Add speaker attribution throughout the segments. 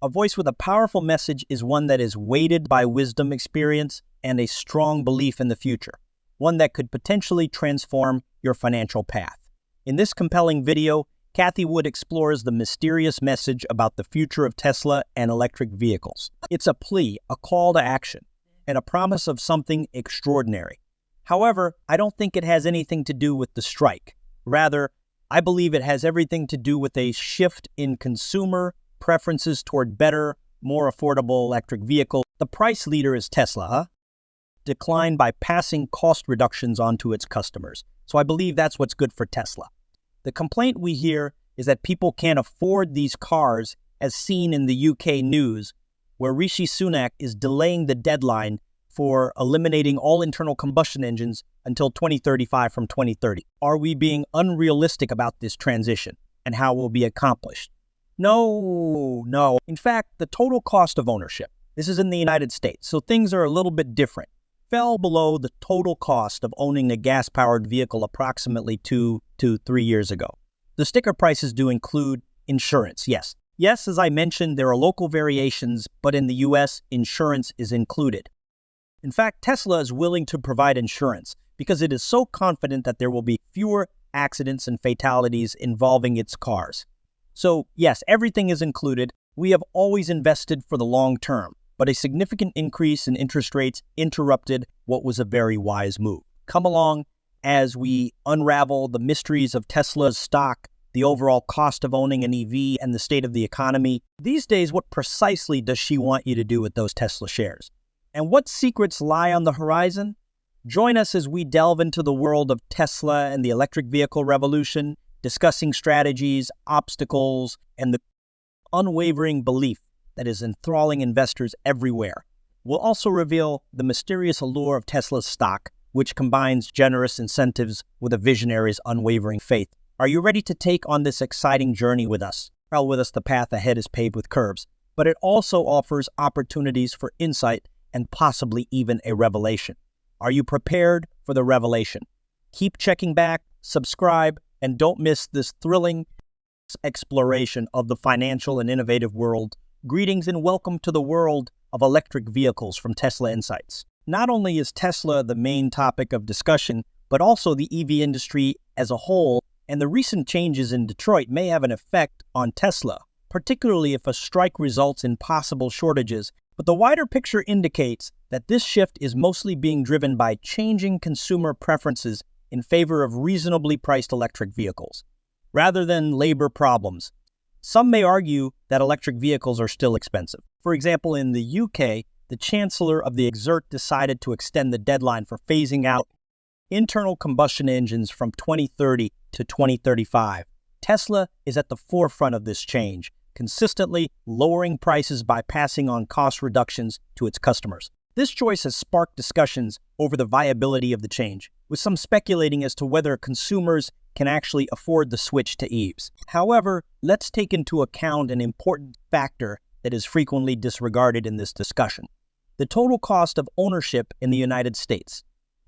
Speaker 1: A voice with a powerful message is one that is weighted by wisdom, experience, and a strong belief in the future, one that could potentially transform your financial path. In this compelling video, Cathie Wood explores the mysterious message about the future of Tesla and electric vehicles. It's a plea, a call to action, and a promise of something extraordinary. However, I don't think it has anything to do with the strike. Rather, I believe it has everything to do with a shift in consumer preferences toward better, more affordable electric vehicles. The price leader is Tesla, declined by passing cost reductions onto its customers. So I believe that's what's good for Tesla. The complaint we hear is that people can't afford these cars, as seen in the UK news, where Rishi Sunak is delaying the deadline for eliminating all internal combustion engines until 2035 from 2030. Are we being unrealistic about this transition and how it will be accomplished? No. In fact, the total cost of ownership, this is in the United States, so things are a little bit different, fell below the total cost of owning a gas-powered vehicle approximately 2 to 3 years ago. The sticker prices do include insurance, yes. Yes, as I mentioned, there are local variations, but in the US, insurance is included. In fact, Tesla is willing to provide insurance because it is so confident that there will be fewer accidents and fatalities involving its cars. So, yes, everything is included. We have always invested for the long term, but a significant increase in interest rates interrupted what was a very wise move. Come along as we unravel the mysteries of Tesla's stock, the overall cost of owning an EV, and the state of the economy. These days, what precisely does she want you to do with those Tesla shares? And what secrets lie on the horizon? Join us as we delve into the world of Tesla and the electric vehicle revolution, discussing strategies, obstacles, and the unwavering belief that is enthralling investors everywhere. We'll also reveal the mysterious allure of Tesla's stock, which combines generous incentives with a visionary's unwavering faith. Are you ready to take on this exciting journey with us? Well, with us, the path ahead is paved with curbs, but it also offers opportunities for insight and possibly even a revelation. Are you prepared for the revelation? Keep checking back, subscribe, and don't miss this thrilling exploration of the financial and innovative world. Greetings and welcome to the world of electric vehicles from Tesla Insights. Not only is Tesla the main topic of discussion, but also the EV industry as a whole, and the recent changes in Detroit may have an effect on Tesla, particularly if a strike results in possible shortages. But the wider picture indicates that this shift is mostly being driven by changing consumer preferences in favor of reasonably priced electric vehicles, rather than labor problems. Some may argue that electric vehicles are still expensive. For example, in the UK, the Chancellor of the Exert decided to extend the deadline for phasing out internal combustion engines from 2030 to 2035. Tesla is at the forefront of this change, consistently lowering prices by passing on cost reductions to its customers. This choice has sparked discussions over the viability of the change, with some speculating as to whether consumers can actually afford the switch to EVs. However, let's take into account an important factor that is frequently disregarded in this discussion: the total cost of ownership in the United States.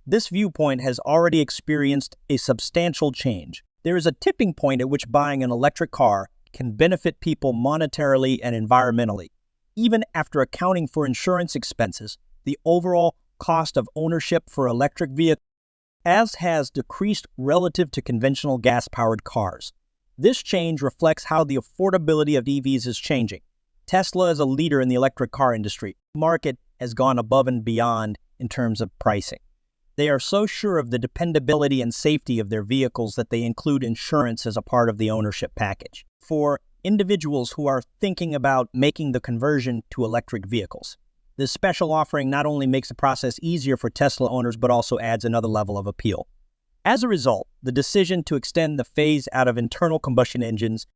Speaker 1: This viewpoint has already experienced a substantial change. There is a tipping point at which buying an electric car can benefit people monetarily and environmentally. Even after accounting for insurance expenses, the overall cost of ownership for electric vehicles has decreased relative to conventional gas-powered cars. This change reflects how the affordability of EVs is changing. Tesla is a leader in the electric car industry. The market has gone above and beyond in terms of pricing. They are so sure of the dependability and safety of their vehicles that they include insurance as a part of the ownership package for individuals who are thinking about making the conversion to electric vehicles. This special offering not only makes the process easier for Tesla owners, but also adds another level of appeal. As a result, the decision to extend the phase out of internal combustion engines,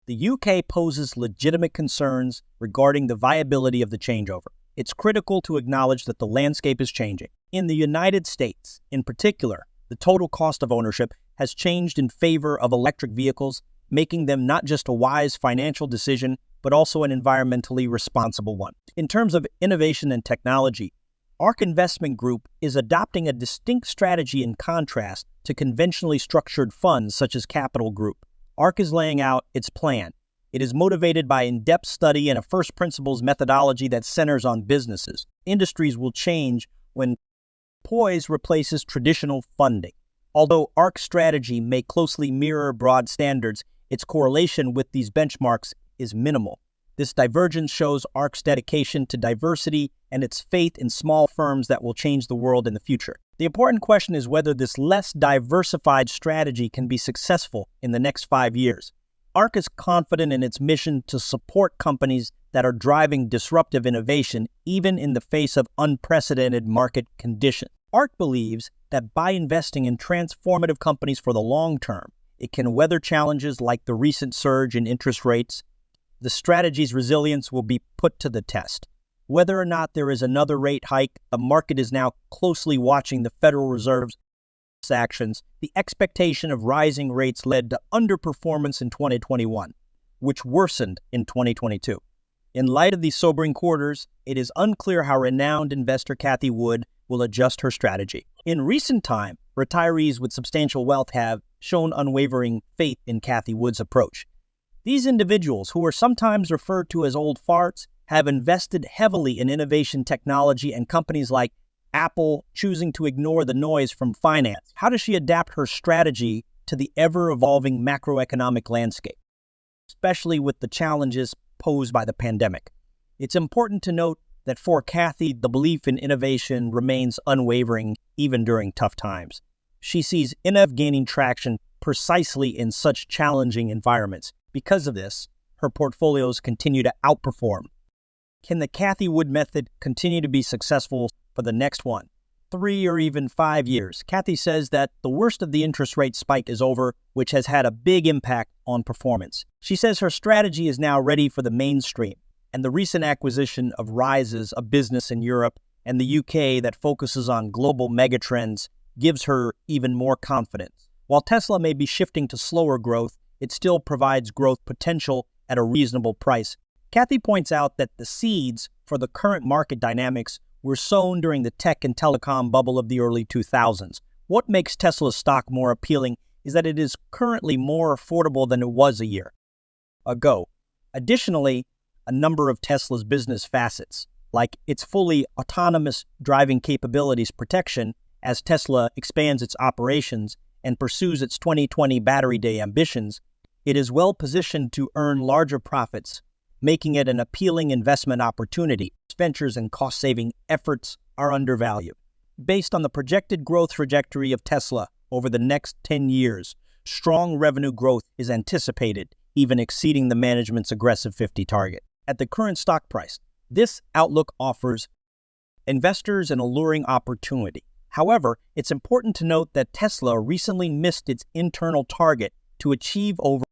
Speaker 1: the UK poses legitimate concerns regarding the viability of the changeover. It's critical to acknowledge that the landscape is changing. In the United States, in particular, the total cost of ownership has changed in favor of electric vehicles, making them not just a wise financial decision, but also an environmentally responsible one. In terms of innovation and technology, ARK Investment Group is adopting a distinct strategy in contrast to conventionally structured funds such as Capital Group. ARK is laying out its plan, It is motivated by in-depth study and a first principles methodology that centers on businesses. Industries will change when poise replaces traditional funding. Although ARC's strategy may closely mirror broad standards, its correlation with these benchmarks is minimal. This divergence shows ARC's dedication to diversity and its faith in small firms that will change the world in the future. The important question is whether this less diversified strategy can be successful in the next 5 years. ARC is confident in its mission to support companies that are driving disruptive innovation even in the face of unprecedented market conditions. ARC believes that by investing in transformative companies for the long term, it can weather challenges like the recent surge in interest rates. The strategy's resilience will be put to the test. Whether or not there is another rate hike, the market is now closely watching the Federal Reserve's actions. The expectation of rising rates led to underperformance in 2021, which worsened in 2022. In light of these sobering quarters, it is unclear how renowned investor Cathie Wood will adjust her strategy. In recent time, retirees with substantial wealth have shown unwavering faith in Cathie Wood's approach. These individuals, who are sometimes referred to as old farts, have invested heavily in innovation technology and companies like Apple choosing to ignore the noise from finance. How does she adapt her strategy to the ever-evolving macroeconomic landscape, especially with the challenges posed by the pandemic? It's important to note that for Cathie, the belief in innovation remains unwavering even during tough times. She sees innovation gaining traction precisely in such challenging environments. Because of this, her portfolios continue to outperform. Can the Cathie Wood method continue to be successful for the next 1, 3, or even 5 years? Cathie says that the worst of the interest rate spike is over, which has had a big impact on performance. She says her strategy is now ready for the mainstream, and the recent acquisition of Rises, a business in Europe and the UK that focuses on global megatrends, gives her even more confidence. While Tesla may be shifting to slower growth, it still provides growth potential at a reasonable price. Cathie points out that the seeds for the current market dynamics were sown during the tech and telecom bubble of the early 2000s. What makes Tesla's stock more appealing is that it is currently more affordable than it was a year ago. Additionally, a number of Tesla's business facets, like its fully autonomous driving capabilities protection as Tesla expands its operations and pursues its 2020 Battery Day ambitions, it is well positioned to earn larger profits, making it an appealing investment opportunity. Ventures and cost-saving efforts are undervalued. Based on the projected growth trajectory of Tesla over the next 10 years, strong revenue growth is anticipated, even exceeding the management's aggressive 50 target. At the current stock price, this outlook offers investors an alluring opportunity. However, it's important to note that Tesla recently missed its internal target to achieve over